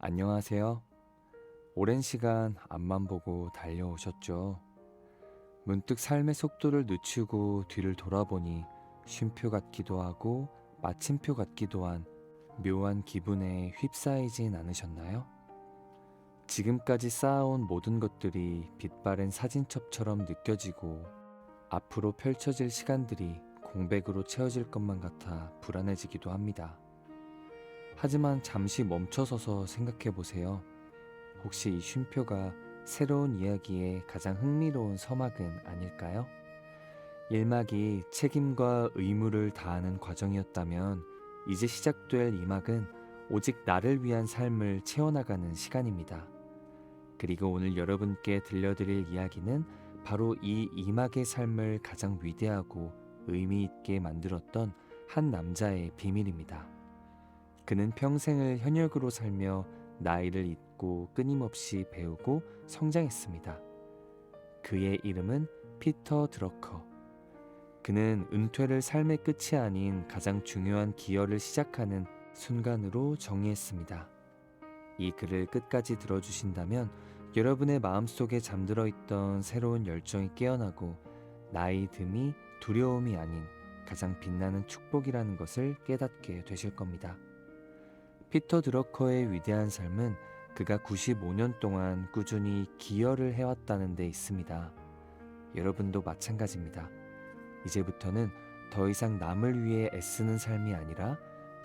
안녕하세요. 오랜 시간 앞만 보고 달려오셨죠. 문득 삶의 속도를 늦추고 뒤를 돌아보니 쉼표 같기도 하고 마침표 같기도 한 묘한 기분에 휩싸이진 않으셨나요? 지금까지 쌓아온 모든 것들이 빛바랜 사진첩처럼 느껴지고 앞으로 펼쳐질 시간들이 공백으로 채워질 것만 같아 불안해지기도 합니다. 하지만 잠시 멈춰서서 생각해 보세요. 혹시 이 쉼표가 새로운 이야기의 가장 흥미로운 서막은 아닐까요? 1막이 책임과 의무를 다하는 과정이었다면 이제 시작될 2막은 오직 나를 위한 삶을 채워나가는 시간입니다. 그리고 오늘 여러분께 들려드릴 이야기는 바로 이 2막의 삶을 가장 위대하고 의미 있게 만들었던 한 남자의 비밀입니다. 그는 평생을 현역으로 살며 나이를 잇고 끊임없이 배우고 성장했습니다. 그의 이름은 피터 드러커. 그는 은퇴를 삶의 끝이 아닌 가장 중요한 기여를 시작하는 순간으로 정의했습니다. 이 글을 끝까지 들어주신다면 여러분의 마음속에 잠들어 있던 새로운 열정이 깨어나고 나이 듦이 두려움이 아닌 가장 빛나는 축복이라는 것을 깨닫게 되실 겁니다. 피터 드러커의 위대한 삶은 그가 95년 동안 꾸준히 기여를 해왔다는 데 있습니다. 여러분도 마찬가지입니다. 이제부터는 더 이상 남을 위해 애쓰는 삶이 아니라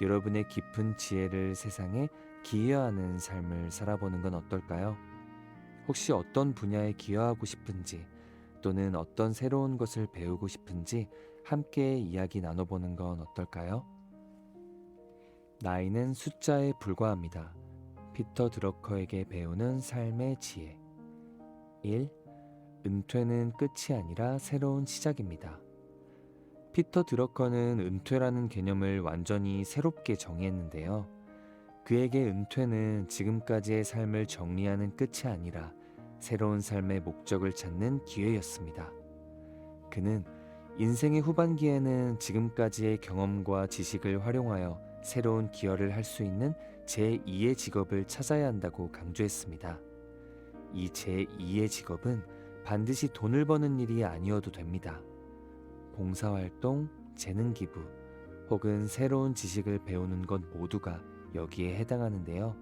여러분의 깊은 지혜를 세상에 기여하는 삶을 살아보는 건 어떨까요? 혹시 어떤 분야에 기여하고 싶은지 또는 어떤 새로운 것을 배우고 싶은지 함께 이야기 나눠보는 건 어떨까요? 나이는 숫자에 불과합니다. 피터 드러커에게 배우는 삶의 지혜. 1. 은퇴는 끝이 아니라 새로운 시작입니다. 피터 드러커는 은퇴라는 개념을 완전히 새롭게 정의했는데요. 그에게 은퇴는 지금까지의 삶을 정리하는 끝이 아니라 새로운 삶의 목적을 찾는 기회였습니다. 그는 인생의 후반기에는 지금까지의 경험과 지식을 활용하여 새로운 기여를 할 수 있는 제2의 직업을 찾아야 한다고 강조했습니다. 이 제2의 직업은 반드시 돈을 버는 일이 아니어도 됩니다. 봉사활동, 재능기부, 혹은 새로운 지식을 배우는 것 모두가 여기에 해당하는데요.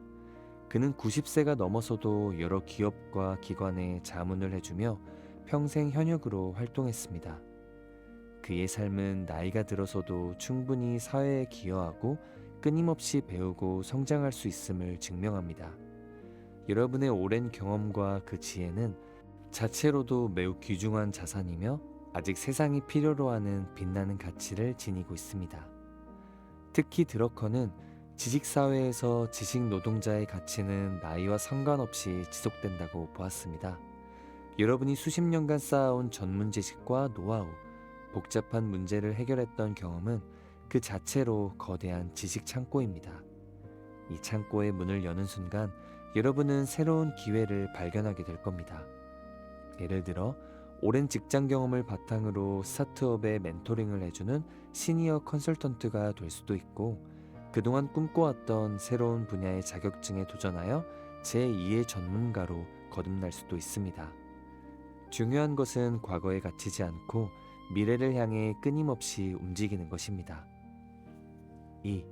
그는 90세가 넘어서도 여러 기업과 기관에 자문을 해주며 평생 현역으로 활동했습니다. 그의 삶은 나이가 들어서도 충분히 사회에 기여하고 끊임없이 배우고 성장할 수 있음을 증명합니다. 여러분의 오랜 경험과 그 지혜는 자체로도 매우 귀중한 자산이며 아직 세상이 필요로 하는 빛나는 가치를 지니고 있습니다. 특히 드러커는 지식사회에서 지식노동자의 가치는 나이와 상관없이 지속된다고 보았습니다. 여러분이 수십 년간 쌓아온 전문 지식과 노하우, 복잡한 문제를 해결했던 경험은 그 자체로 거대한 지식 창고입니다. 이 창고의 문을 여는 순간 여러분은 새로운 기회를 발견하게 될 겁니다. 예를 들어 오랜 직장 경험을 바탕으로 스타트업에 멘토링을 해주는 시니어 컨설턴트가 될 수도 있고, 그동안 꿈꿔왔던 새로운 분야의 자격증에 도전하여 제2의 전문가로 거듭날 수도 있습니다. 중요한 것은 과거에 갇히지 않고 미래를 향해 끊임없이 움직이는 것입니다. 2.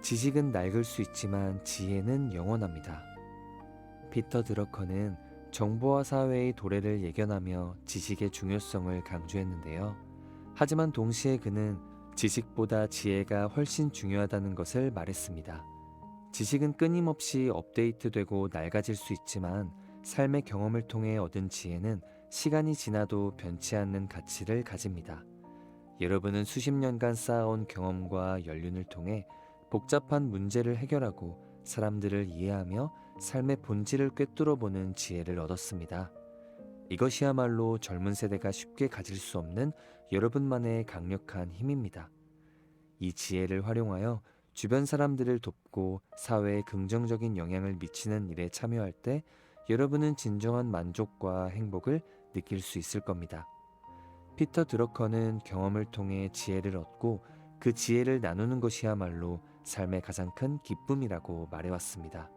지식은 낡을 수 있지만 지혜는 영원합니다. 피터 드러커는 정보화 사회의 도래를 예견하며 지식의 중요성을 강조했는데요. 하지만 동시에 그는 지식보다 지혜가 훨씬 중요하다는 것을 말했습니다. 지식은 끊임없이 업데이트되고 낡아질 수 있지만 삶의 경험을 통해 얻은 지혜는 시간이 지나도 변치 않는 가치를 가집니다. 여러분은 수십 년간 쌓아온 경험과 연륜을 통해 복잡한 문제를 해결하고 사람들을 이해하며 삶의 본질을 꿰뚫어보는 지혜를 얻었습니다. 이것이야말로 젊은 세대가 쉽게 가질 수 없는 여러분만의 강력한 힘입니다. 이 지혜를 활용하여 주변 사람들을 돕고 사회에 긍정적인 영향을 미치는 일에 참여할 때 여러분은 진정한 만족과 행복을 느낄 수 있을 겁니다. 피터 드러커는 경험을 통해 지혜를 얻고 그 지혜를 나누는 것이야말로 삶의 가장 큰 기쁨이라고 말해왔습니다.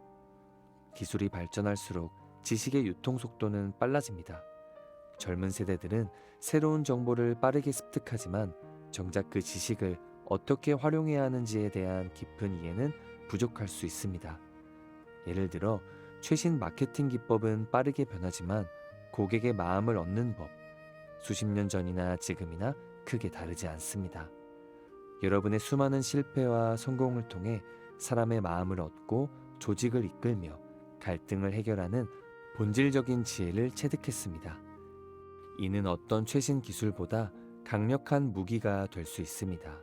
기술이 발전할수록 지식의 유통 속도는 빨라집니다. 젊은 세대들은 새로운 정보를 빠르게 습득하지만 정작 그 지식을 어떻게 활용해야 하는지에 대한 깊은 이해는 부족할 수 있습니다. 예를 들어 최신 마케팅 기법은 빠르게 변하지만 고객의 마음을 얻는 법, 수십 년 전이나 지금이나 크게 다르지 않습니다. 여러분의 수많은 실패와 성공을 통해 사람의 마음을 얻고 조직을 이끌며 갈등을 해결하는 본질적인 지혜를 체득했습니다. 이는 어떤 최신 기술보다 강력한 무기가 될 수 있습니다.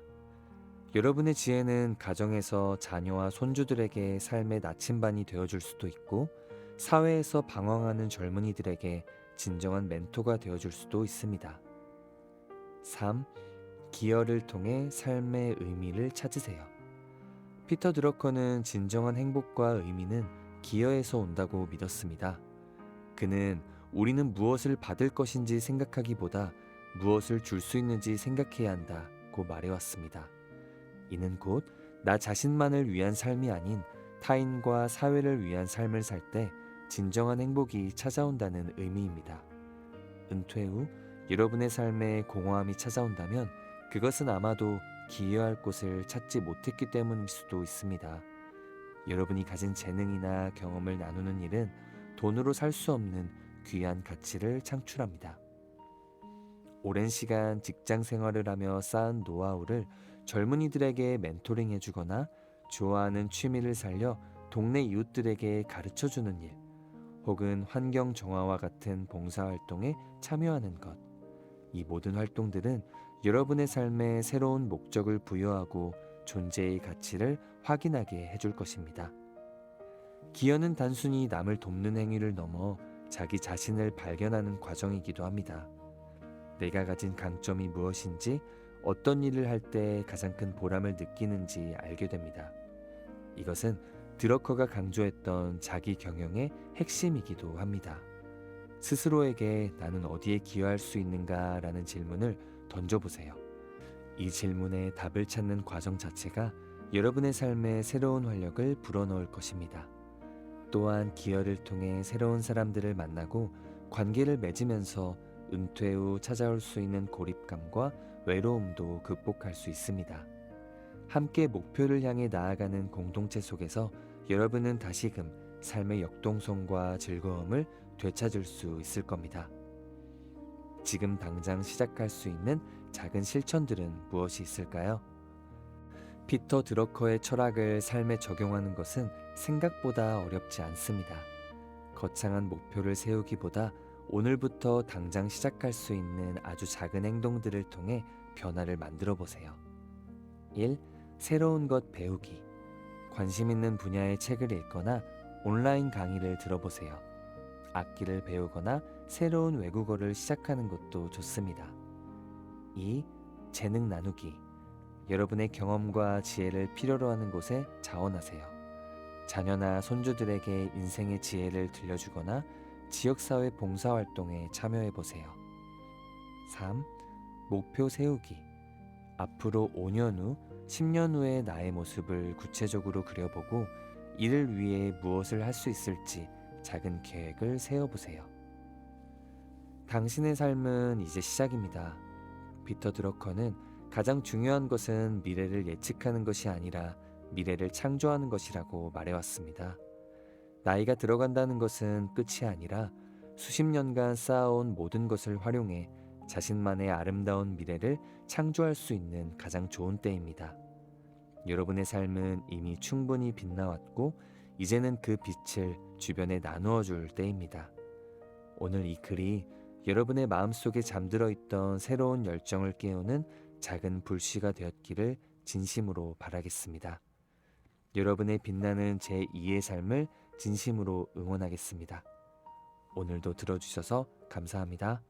여러분의 지혜는 가정에서 자녀와 손주들에게 삶의 나침반이 되어줄 수도 있고, 사회에서 방황하는 젊은이들에게 진정한 멘토가 되어줄 수도 있습니다. 3. 기여를 통해 삶의 의미를 찾으세요. 피터 드러커는 진정한 행복과 의미는 기여에서 온다고 믿었습니다. 그는 우리는 무엇을 받을 것인지 생각하기보다 무엇을 줄 수 있는지 생각해야 한다고 말해왔습니다. 이는 곧 나 자신만을 위한 삶이 아닌 타인과 사회를 위한 삶을 살 때 진정한 행복이 찾아온다는 의미입니다. 은퇴 후 여러분의 삶에 공허함이 찾아온다면 그것은 아마도 기여할 곳을 찾지 못했기 때문일 수도 있습니다. 여러분이 가진 재능이나 경험을 나누는 일은 돈으로 살 수 없는 귀한 가치를 창출합니다. 오랜 시간 직장 생활을 하며 쌓은 노하우를 젊은이들에게 멘토링 해주거나 좋아하는 취미를 살려 동네 이웃들에게 가르쳐주는 일, 혹은 환경 정화와 같은 봉사활동에 참여하는 것. 이 모든 활동들은 여러분의 삶에 새로운 목적을 부여하고 존재의 가치를 확인하게 해줄 것입니다. 기여는 단순히 남을 돕는 행위를 넘어 자기 자신을 발견하는 과정이기도 합니다. 내가 가진 강점이 무엇인지, 어떤 일을 할 때 가장 큰 보람을 느끼는지 알게 됩니다. 이것은 드러커가 강조했던 자기 경영의 핵심이기도 합니다. 스스로에게 나는 어디에 기여할 수 있는가 라는 질문을 던져보세요. 이 질문에 답을 찾는 과정 자체가 여러분의 삶에 새로운 활력을 불어넣을 것입니다. 또한 기여를 통해 새로운 사람들을 만나고 관계를 맺으면서 은퇴 후 찾아올 수 있는 고립감과 외로움도 극복할 수 있습니다. 함께 목표를 향해 나아가는 공동체 속에서 여러분은 다시금 삶의 역동성과 즐거움을 되찾을 수 있을 겁니다. 지금 당장 시작할 수 있는 작은 실천들은 무엇이 있을까요? 피터 드러커의 철학을 삶에 적용하는 것은 생각보다 어렵지 않습니다. 거창한 목표를 세우기보다 오늘부터 당장 시작할 수 있는 아주 작은 행동들을 통해 변화를 만들어 보세요. 1. 새로운 것 배우기. 관심 있는 분야의 책을 읽거나 온라인 강의를 들어보세요. 악기를 배우거나 새로운 외국어를 시작하는 것도 좋습니다. 2. 재능 나누기. 여러분의 경험과 지혜를 필요로 하는 곳에 자원하세요. 자녀나 손주들에게 인생의 지혜를 들려주거나 지역사회 봉사활동에 참여해보세요. 3. 목표 세우기. 앞으로 5년 후, 10년 후의 나의 모습을 구체적으로 그려보고 이를 위해 무엇을 할 수 있을지 작은 계획을 세워보세요. 당신의 삶은 이제 시작입니다. 피터 드러커는 가장 중요한 것은 미래를 예측하는 것이 아니라 미래를 창조하는 것이라고 말해왔습니다. 나이가 들어간다는 것은 끝이 아니라 수십 년간 쌓아온 모든 것을 활용해 자신만의 아름다운 미래를 창조할 수 있는 가장 좋은 때입니다. 여러분의 삶은 이미 충분히 빛나왔고 이제는 그 빛을 주변에 나누어 줄 때입니다. 오늘 이 글이 여러분의 마음속에 잠들어 있던 새로운 열정을 깨우는 작은 불씨가 되었기를 진심으로 바라겠습니다. 여러분의 빛나는 제2의 삶을 진심으로 응원하겠습니다. 오늘도 들어주셔서 감사합니다.